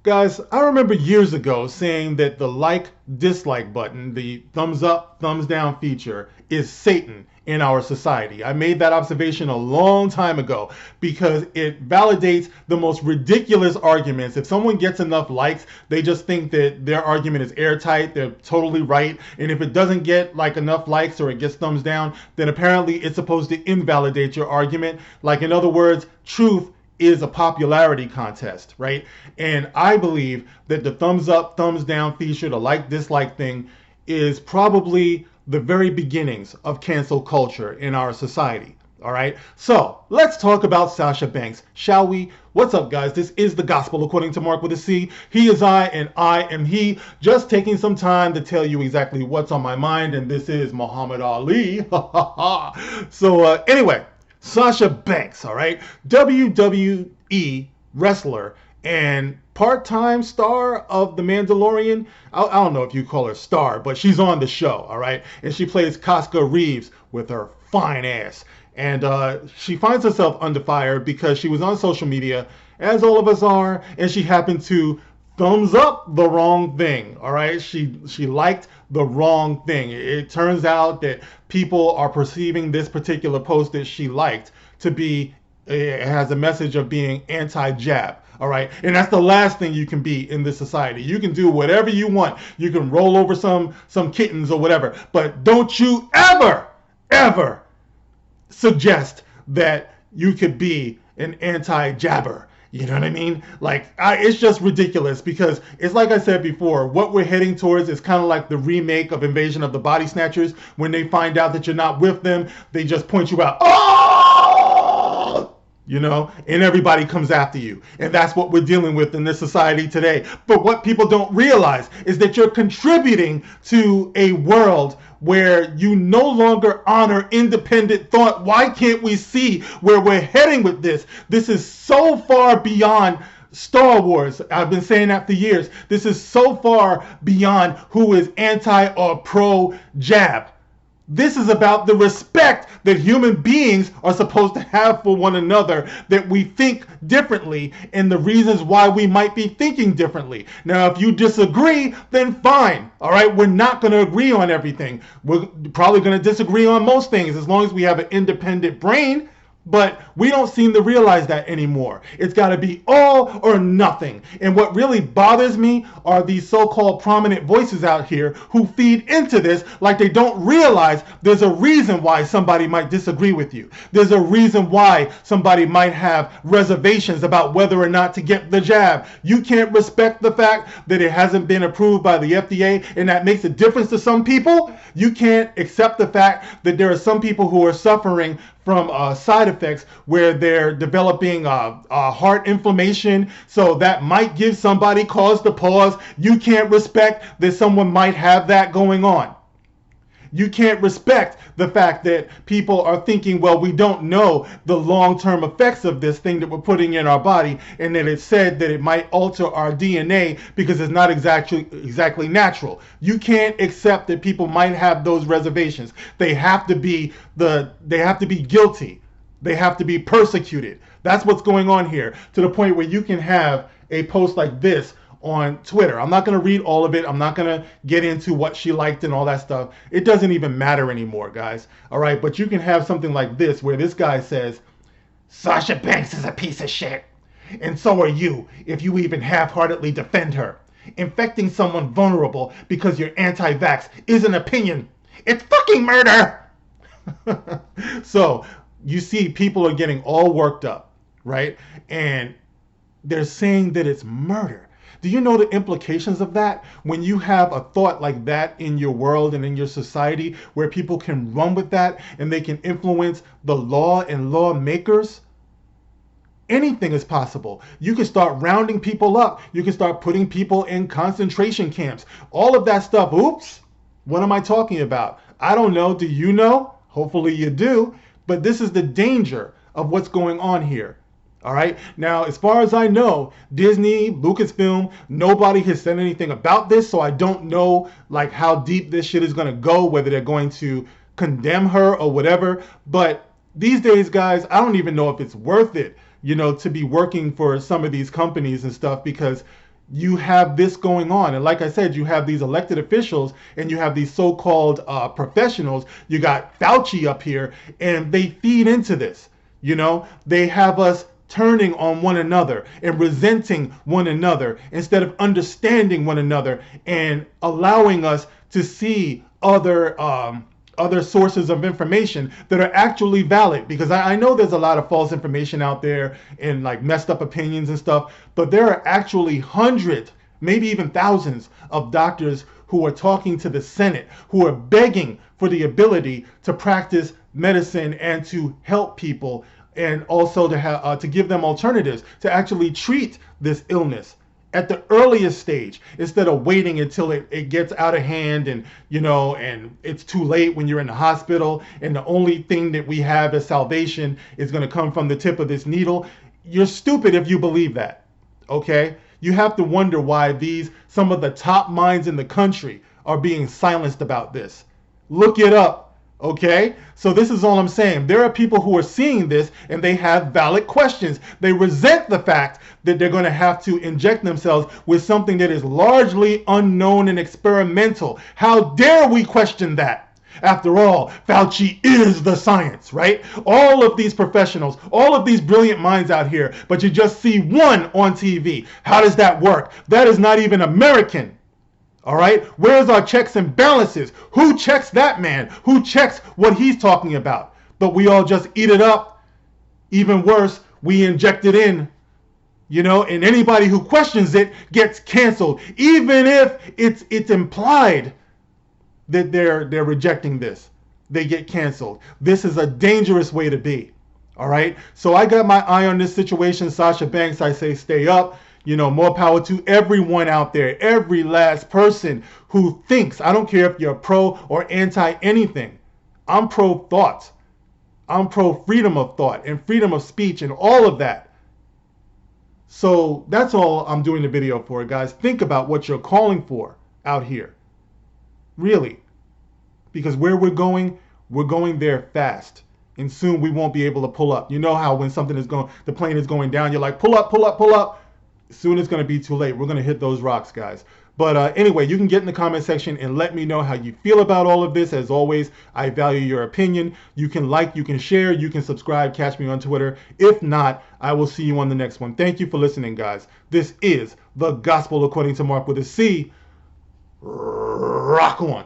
Guys, I remember years ago saying that the like dislike button, the thumbs up, thumbs down feature, is Satan in our society. I made that observation a long time ago because it validates the most ridiculous arguments. If someone gets enough likes, they just think that their argument is airtight, they're totally right. And if it doesn't get like enough likes or it gets thumbs down, then apparently it's supposed to invalidate your argument. Like, in other words, truth is a popularity contest, right? And I believe that the thumbs up, thumbs down feature, the like, dislike thing, is probably the very beginnings of cancel culture in our society. All right, so let's talk about Sasha Banks, shall we? What's up, guys? This is the Gospel According to Mark with a C. He is I, and I am he. Just taking some time to tell you exactly what's on my mind, and this is Muhammad Ali. So anyway, Sasha Banks, all right, WWE wrestler and part-time star of The Mandalorian. I don't know if you call her star, but she's on the show, all right, and she plays Casca Reeves with her fine ass. And she finds herself under fire because she was on social media, as all of us are, and she happened to thumbs up the wrong thing. All right, she liked the wrong thing. It turns out that people are perceiving this particular post that she liked to be, it has a message of being anti-jab. All right, and that's the last thing you can be in this society. You can do whatever you want. You can roll over some kittens or whatever, but don't you ever suggest that you could be an anti-jabber. You know what I mean? Like, it's just ridiculous because it's like I said before, what we're heading towards is kind of like the remake of Invasion of the Body Snatchers. When they find out that you're not with them, they just point you out. Oh! You know, and everybody comes after you. And that's what we're dealing with in this society today. But what people don't realize is that you're contributing to a world where you no longer honor independent thought. Why can't we see where we're heading with this? This is so far beyond Star Wars. I've been saying that for years. This is so far beyond who is anti or pro jab. This is about the respect that human beings are supposed to have for one another, that we think differently, and the reasons why we might be thinking differently. Now, if you disagree, then fine. All right, we're not going to agree on everything. We're probably going to disagree on most things as long as we have an independent brain. But we don't seem to realize that anymore. It's got to be all or nothing. And what really bothers me are these so-called prominent voices out here who feed into this like they don't realize there's a reason why somebody might disagree with you. There's a reason why somebody might have reservations about whether or not to get the jab. You can't respect the fact that it hasn't been approved by the FDA and that makes a difference to some people. You can't accept the fact that there are some people who are suffering from side effects where they're developing heart inflammation, so that might give somebody cause to pause. You can't respect that someone might have that going on. You can't respect the fact that people are thinking, well, we don't know the long-term effects of this thing that we're putting in our body, and that it's said that it might alter our DNA because it's not exactly natural. You can't accept that people might have those reservations. They have to be guilty. They have to be persecuted. That's what's going on here, to the point where you can have a post like this on Twitter. I'm not going to read all of it. I'm not going to get into what she liked and all that stuff. It doesn't even matter anymore, guys. All right, but you can have something like this where this guy says, Sasha Banks is a piece of shit. And so are you, if you even half-heartedly defend her. Infecting someone vulnerable because you're anti-vax is an opinion. It's fucking murder! So, you see people are getting all worked up, right? And they're saying that it's murder. Do you know the implications of that? When you have a thought like that in your world and in your society where people can run with that and they can influence the law and lawmakers, anything is possible. You can start rounding people up. You can start putting people in concentration camps. All of that stuff. Oops. What am I talking about? I don't know. Do you know? Hopefully you do. But this is the danger of what's going on here. All right. Now, as far as I know, Disney, Lucasfilm, nobody has said anything about this. So I don't know like how deep this shit is going to go, whether they're going to condemn her or whatever. But these days, guys, I don't even know if it's worth it, you know, to be working for some of these companies and stuff, because you have this going on. And like I said, you have these elected officials and you have these so-called professionals. You got Fauci up here, and they feed into this. You know, they have us turning on one another and resenting one another instead of understanding one another and allowing us to see other sources of information that are actually valid. Because I know there's a lot of false information out there and like messed up opinions and stuff, but there are actually hundreds, maybe even thousands of doctors who are talking to the Senate, who are begging for the ability to practice medicine and to help people, and also to have to give them alternatives to actually treat this illness at the earliest stage instead of waiting until it gets out of hand, and and it's too late when you're in the hospital and the only thing that we have as salvation is going to come from the tip of this needle. You're stupid if you believe that. Okay, you have to wonder why some of the top minds in the country are being silenced about this. Look it up. Okay, so this is all I'm saying. There are people who are seeing this and they have valid questions. They resent the fact that they're going to have to inject themselves with something that is largely unknown and experimental. How dare we question that? After all, Fauci is the science, right? All of these professionals, all of these brilliant minds out here, but you just see one on TV. How does that work? That is not even American. All right, where's our checks and balances? Who checks that man? Who checks what he's talking about? But we all just eat it up. Even worse, we inject it in, and anybody who questions it gets canceled, even if it's implied that they're rejecting this. They get canceled. This is a dangerous way to be. All right, so I got my eye on this situation. Sasha Banks, I say stay up. More power to everyone out there, every last person who thinks. I don't care if you're pro or anti anything. I'm pro thought. I'm pro freedom of thought and freedom of speech and all of that. So that's all I'm doing the video for, guys. Think about what you're calling for out here. Really. Because where we're going there fast. And soon we won't be able to pull up. You know how when the plane is going down, you're like, pull up, pull up, pull up. Soon it's going to be too late. We're going to hit those rocks, guys. But anyway, you can get in the comment section and let me know how you feel about all of this. As always, I value your opinion. You can like, you can share, you can subscribe, catch me on Twitter. If not, I will see you on the next one. Thank you for listening, guys. This is The Gospel According to Mark with a C. Rock on.